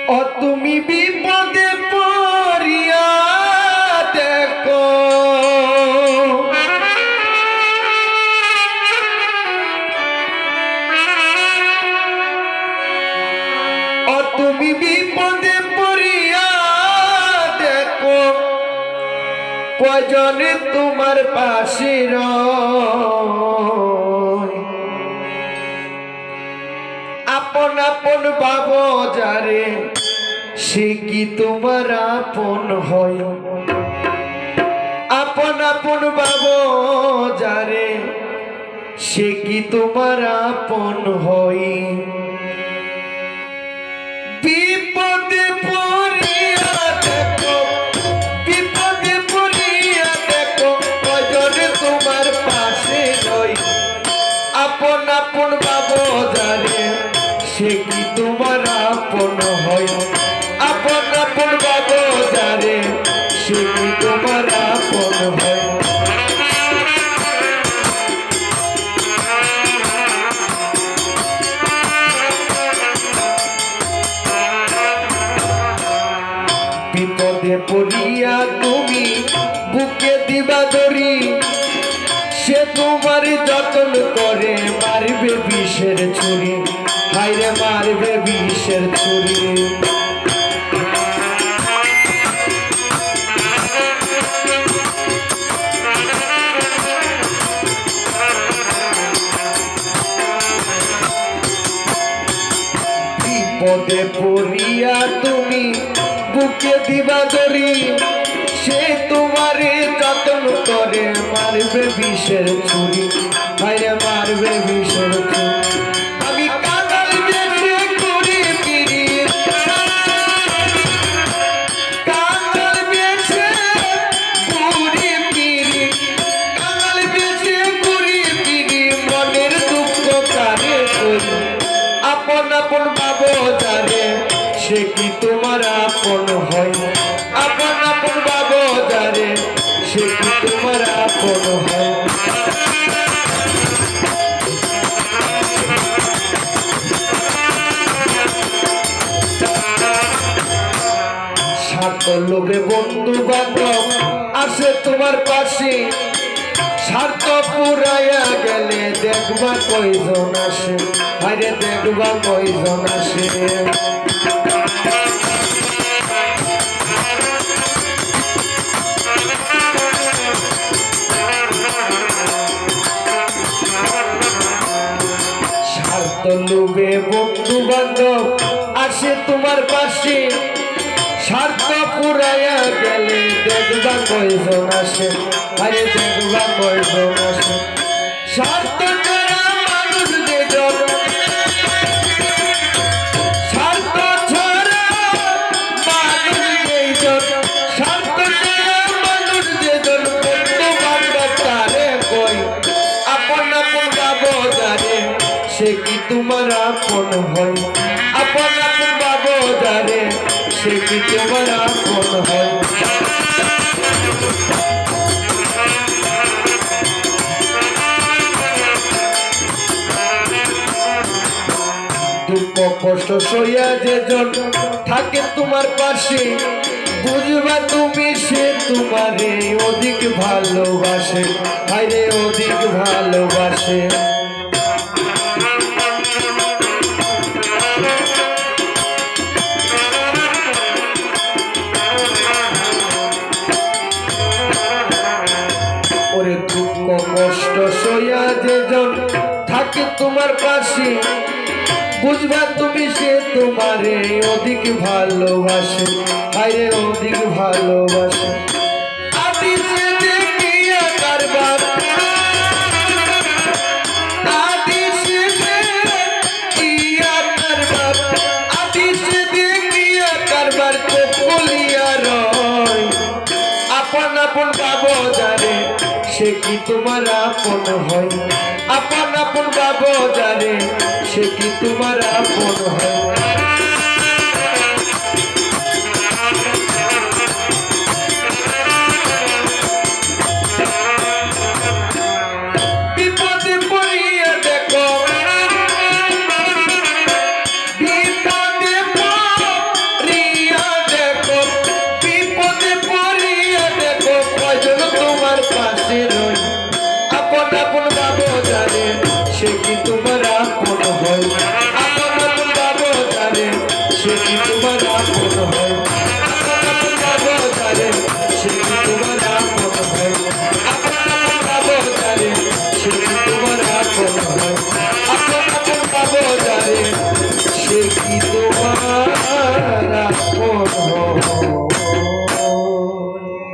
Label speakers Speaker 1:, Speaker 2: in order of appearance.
Speaker 1: ও তুমি বিপদে পড়িয়া দেখো ও তুমি বিপদে পড়িয়া দেখো কয়জনে তোমার পাশে আপন আপন ভাবো যারে সে কি তোমার আপন হয় আপন আপন ভাবো যারে সে কি তোমার আপন হয় বিপদে পড়িয়া দেখো বিপদে পড়িয়া দেখো কয়জনে তোমার পাশে রই আপন আপন ভাবো যারে সে কি তোমার আপন হয় আপন আপন ভাবো যারে সে কি তোমার আপন হয় বিপদে পড়িয়া তুমি বুকে দিবা ধরি সে তোমার যত্ন করে মারবে বিষের ছুরি হায়রে মারবে বিষের ছুরি বিপদে পড়িয়া তুমি বুকে দিবা ধরি সে তোমারে যত্ন করে মারবে বিষের ছুরি হায়রে মারবে বিষের ছুরি আমি কাঙাল বেশে করি পিরি কাঙাল বেশে করি পিরি কাঙাল বেশে করি পিরি মনের দুঃখ কারে করি আপন আপন ভাবো যারে সে কি তোমার আপন হয় আপন আপন ভাবো যারে সে কি তোমার আপন হয় স্বার্থ লোভে বন্ধু বান্ধব আসে তোমার পাশে স্বার্থ পুরাইয়া গেলে দেখবা কয়জন আসে আরে দেখবা কয়জন আসে স্বার্থ লোভে বন্ধু বান্ধব আসে তোমার পাশে স্বার্থ পুরাইয়া গেলে দেখবা কয়জন আসে আরে দেখবা কয়জন আসে স্বার্থ ছাড়া মানুষ যেজন স্বার্থ ছাড়া মানুষ যেজন স্বার্থ ছাড়া মানুষ যেজন বন্ধু বান্ধব তারে কই আপন আপন ভাবো যারে সে কি তোমার আপন হয় আপন আপন ভাবো যারে সে কি তোমার আপন হয় দুঃখ কষ্ট সইয়া যেজন থাকে তোমার পাশে বুঝবা তুমি সে তোমারে অধিক ভালোবাসে হায়রে অধিক ভালোবাসে ওরে দুঃখ কষ্ট সইয়া যেজন থাকে তোমার পাশে বুঝবা তুমি সে তোমারে অধিক ভালোবাসে হায়রে অধিক ভালোবাসে আদি সে দেখিয়া কারবার আদি সে দেখিয়া কারবার আদি সে দেখিয়া কারবার চোখ বলিয়া রয় আপন আপন ভাবো যারে সে কি তোমার আপন হয় আপন আপন ভাবো যারে সে কি তোমার আপন হয়